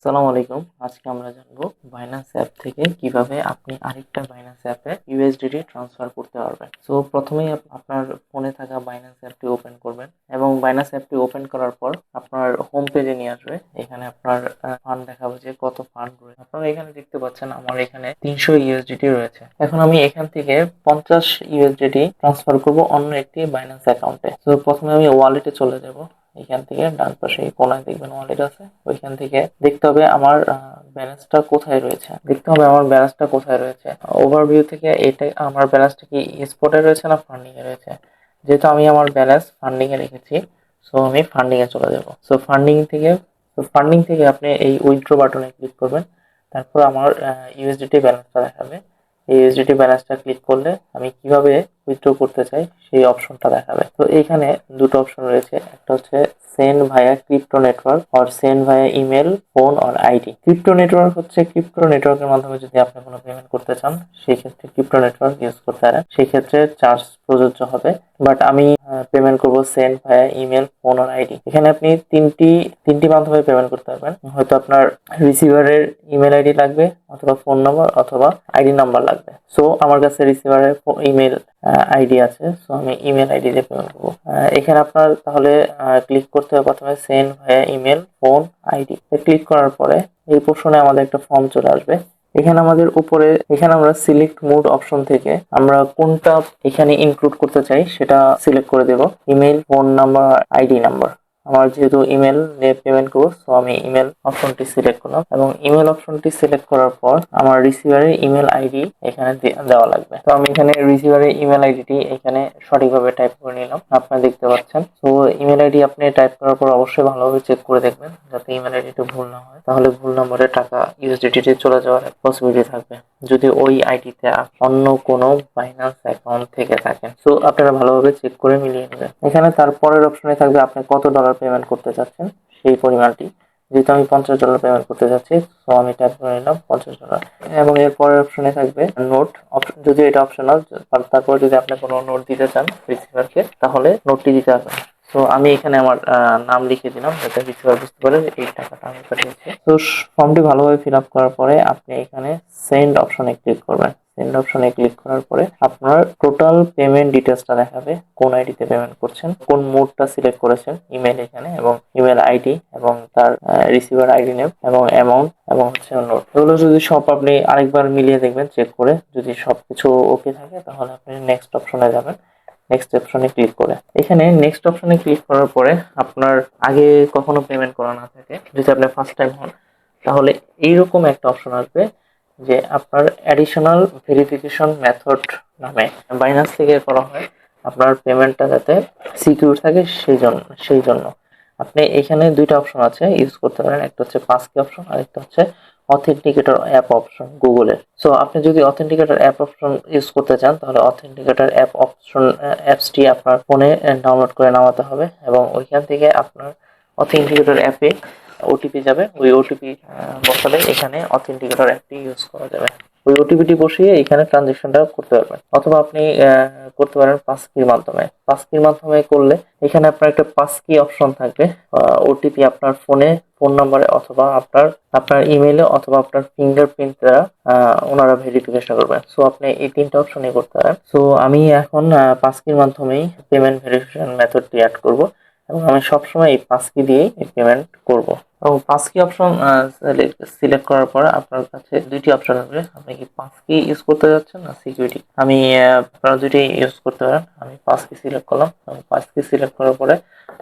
আসসালামু আলাইকুম। আজকে আমরা জানবো বাইন্যান্স অ্যাপ থেকে কিভাবে আপনি আরেকটা বাইন্যান্স অ্যাপে ইউএসডিটি ট্রান্সফার করতে পারবেন। সো প্রথমেই আপনার ফোনে থাকা বাইন্যান্স অ্যাপটি ওপেন করবেন এবং বাইন্যান্স অ্যাপটি ওপেন করার পর আপনার হোম পেজে নিয়ে আসবে। এখানে আপনার ফান্ড দেখাবে যে কত ফান্ড রয়েছে। আপনারা এখানে দেখতে পাচ্ছেন আমার এখানে 300 ইউএসডিটি রয়েছে। এখন আমি এখান থেকে 50 ইউএসডিটি ট্রান্সফার করব অন্য একটি বাইন্যান্স অ্যাকাউন্টে। তো প্রথমে আমি ওয়ালেটে চলে যাব। এখান থেকে ডান পাশে কোনায় দেখবেন ওয়ালেট আছে, ওইখান থেকে দেখতে হবে আমার ব্যালেন্সটা কোথায় রয়েছে। ওভারভিউ থেকে এটা আমার ব্যালেন্সটা কি স্পটে রয়েছে না ফান্ডিং এ রয়েছে। যেহেতু আমি আমার ব্যালেন্স ফান্ডিং এ রেখেছি, সো আমি ফান্ডিং এ চলে যাব। ফান্ডিং থেকে আপনি এই উইথড্র বাটনে ক্লিক করবেন। তারপর আমার ইউএসডিটি ব্যালেন্সটা দেখাবে। এই ইউএসডিটি ব্যালেন্সটা ক্লিক করলে আমি কিভাবে উইথড্র করতে চাই সেই অপশনটা দেখাবে। তো এইখানে দুটো অপশন রয়েছে, একটা হচ্ছে সেন্ড ভায়া ক্রিপ্টো নেটওয়ার্ক আর সেন্ড ভায়া ইমেল, ফোন আর আইডি। ক্রিপ্টো নেটওয়ার্ক হচ্ছে ক্রিপ্টো নেটওয়ার্কের মাধ্যমে যদি আপনি কোনো পেমেন্ট করতে চান সেই ক্ষেত্রে ক্রিপ্টো নেটওয়ার্ক ইউজ করতে পারেন, সেই ক্ষেত্রে চার্জ প্রযোজ্য হবে। বাট আমি পেমেন্ট করব সেন্ড ভায়া ইমেল, ফোন আর আইডি। এখানে আপনি তিনটি মাধ্যমে পেমেন্ট করতে পারবেন। হয়তো আপনার রিসিভারের ইমেল আইডি লাগবে, অথবা ফোন নাম্বার, অথবা আইডি নাম্বার লাগবে। সো আমার কাছে রিসিভারের ইমেল আইডি আছে, সো আমি ইমেল আইডি দিয়ে পেমেন্ট করবো। এখানে আপনার তাহলে ক্লিক করতে হবে প্রথমে সেন্ড ভায়া ইমেল, ফোন, আইডি। ক্লিক করার পরে এই পোর্শনে আমাদের একটা ফর্ম চলে আসবে। এখানে আমরা সিলেক্ট মোড অপশন থেকে আমরা কোনটা এখানে ইনক্লুড করতে চাই সেটা সিলেক্ট করে দেব। Email, phone number, ID number. আমার যেহেতু ইমেল দিয়ে পেমেন্ট করবো, সো আমি ইমেল অপশনটি সিলেক্ট করলাম এবং ইমেল অপশনটি সিলেক্ট করার পর আমার রিসিভারের ইমেল আইডি এখানে দেওয়া লাগবে। তো আমি এখানে রিসিভারের ইমেল আইডিটি এখানে সঠিকভাবে টাইপ করে নিলাম, আপনারা দেখতে পাচ্ছেন। তো ইমেল আইডি আপনি টাইপ করার পর অবশ্যই ভালোভাবে চেক করে দেখবেন যাতে ইমেল আইডিটি ভুল না হয়, তাহলে ভুল নম্বরে টাকা ইউএসডিটি চলে যাওয়ার পসিবিলিটি থাকবে যদি ওই আইডিতে অন্য কোনো বাইন্যান্স অ্যাকাউন্ট থেকে থাকে। সো আপনারা ভালোভাবে চেক করে মিলিয়ে নেবেন। এখানে তারপরের অপশনে থাকবে আপনি কত ডলার পেমেন্ট করতে চাচ্ছেন সেই পরিমাণটি। যেহেতু আমি $50 পেমেন্ট করতে যাচ্ছি, সো আমি টাইপ করে নিলাম $50। এবং এর পরের অপশনে থাকবে নোট অপশন, যদি এটা অপশনাল। তারপর যদি আপনি কোনো নোট দিতে চান রিসিভারকে, তাহলে নোটটি দিতে হবে। তো আমি এখানে আমার নাম লিখে দিলাম যাতে রিসিভার বুঝতে পারে এই টাকাটা আমি পাঠিয়েছি। তো ফর্মটি ভালোভাবে ফিল আপ করার পরে আপনি এখানে সেন্ড অপশনে ক্লিক করবেন। সেন্ড অপশনে ক্লিক করার পরে আপনার টোটাল পেমেন্ট ডিটেলসটা দেখাবে, কোন আইডিতে পেমেন্ট করছেন, কোন মোডটা সিলেক্ট করেছেন, ইমেল এখানে এবং ইমেল আইডি এবং তার রিসিভার আইডি নেম এবং অ্যামাউন্ট এবং হচ্ছে নোট। এগুলো যদি সব আপনি আরেকবার মিলিয়ে দেখবেন চেক করে, যদি সবকিছু ওকে থাকে তাহলে আপনি নেক্সট অপশনে যাবেন। নেক্সট অপশনে ক্লিক করে এখানে নেক্সট অপশনে ক্লিক করার পরে আপনার আগে কখনো পেমেন্ট করা না থাকে, যদি আপনি ফার্স্ট টাইম হন, তাহলে এইরকম একটা অপশন আসবে যে আপনার অ্যাডিশনাল ভেরিফিকেশন মেথড নামে বাইন্যান্স থেকে করা হয় আপনার পেমেন্টটা যাতে সিকিউর থাকে সেই জন্য আপনি এখানে দুইটা অপশন আছে ইউজ করতে পারেন। একটা হচ্ছে পাসকি অপশন আর একটা হচ্ছে অথেন্টিকেটর অ্যাপ অপশন গুগলের। সো আপনি যদি অথেন্টিকেটর অ্যাপ অপশন ইউজ করতে চান তাহলে অথেন্টিকেটর অ্যাপ অপশন অ্যাপসটি আপনার ফোনে ডাউনলোড করে নামাতে হবে এবং ওইখান থেকে আপনার অথেন্টিকেটর অ্যাপে ওটিপি যাবে। ওই ওটিপি বসালে এখানে অথেন্টিকেটর অ্যাপটি ইউজ করা যাবে। ওই ওটিপিটি বসিয়ে এখানে ট্রানজেকশনটা করতে পারবেন, অথবা আপনি করতে পারেন পাসকির মাধ্যমে করলে এখানে আপনার একটা পাসকি অপশন থাকবে। ওটিপি আপনার ফোন নম্বরে অথবা আপনার ইমেইলে অথবা আপনার ফিঙ্গারপ্রিন্ট দ্বারা ওনারা ভেরিফিকেশন করবেন। সো আপনি এই তিনটা অপশনই করতে পারেন। সো আমি এখন পাসকির মাধ্যমেই পেমেন্ট ভেরিফিকেশন মেথডটি অ্যাড করব এবং আমি সবসময় এই পাসকি দিয়েই পেমেন্ট করব। এবং পাসকি অপশন সিলেক্ট করার পরে আপনার কাছে দুইটি অপশন আসবে, আপনি কি পাসকি ইউজ করতে যাচ্ছেন না সিকিউরিটি। আপনারা দুইটি ইউজ করতে পারেন। আমি পাসকি সিলেক্ট করলাম এবং পাসকি সিলেক্ট করার পরে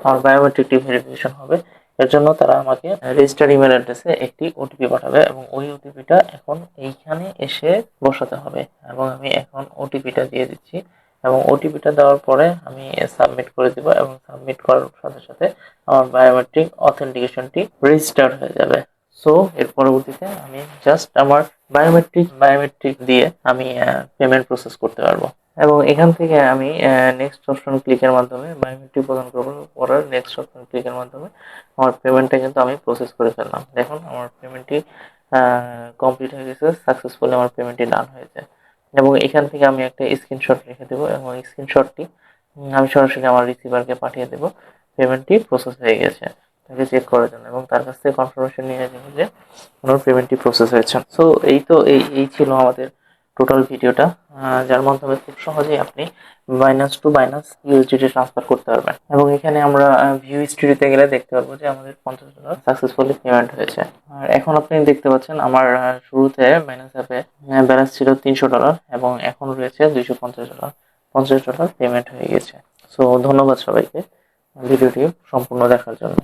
আমার বায়োমেট্রিক ভেরিফিকেশন হবে। এর জন্য তারা আমাকে রেজিস্টার্ড ইমেল অ্যাড্রেসে একটি ওটিপি পাঠাবে এবং ওই ওটিপিটা এখন এইখানে এসে বসাতে হবে এবং আমি এখন ওটিপিটা দিয়ে দিচ্ছি এবং ওটিপিটা দেওয়ার পরে আমি সাবমিট করে দিব এবং সাবমিট করার সাথে সাথে আমার বায়োমেট্রিক অথেন্টিকেশনটি রেজিস্টার্ড হয়ে যাবে। সো এর পরবর্তীতে আমি জাস্ট আমার বায়োমেট্রিক দিয়ে আমি পেমেন্ট প্রসেস করতে পারবো এবং এখান থেকে আমি নেক্সট অপশন ক্লিকের মাধ্যমে বায়োমেট্রিক প্রদান করবো। পরের নেক্সট অপশন ক্লিকের মাধ্যমে আমার পেমেন্টটা কিন্তু আমি প্রসেস করে ফেললাম। দেখুন আমার পেমেন্টটি কমপ্লিট হয়ে গেছে, সাকসেসফুলি আমার পেমেন্টটি ডান হয়েছে এবং এখান থেকে আমি একটা স্ক্রিনশট রেখে দেবো এবং এই স্ক্রিনশটটি আমি সরাসরি আমার রিসিভারকে পাঠিয়ে দেবো, পেমেন্টটি প্রসেস হয়ে গেছে। তাকে চেক করার জন্য এবং তার কাছ থেকে কনফার্মেশন নিয়ে যাবো যে ওনার পেমেন্টটি প্রসেস হয়েছে। সো এই ছিল আমাদের টোটাল ভিডিওটা, যার মাধ্যমে খুব সহজেই আপনি Binance two Binance USDT transfer করতে পারবেন। এবং এখানে আমরা ভিউ হিস্ট্রিতে গেলে দেখতে পারবো যে আমাদের $50 সাকসেসফুলি পেমেন্ট হয়েছে। আর এখন আপনি দেখতে পাচ্ছেন আমার শুরুতে বাইন্যান্স অ্যাপে ব্যালেন্স ছিল $300 এবং এখন রয়েছে $250। $50 পেমেন্ট হয়ে গেছে। সো ধন্যবাদ সবাইকে ভিডিওটি সম্পূর্ণ দেখার জন্য।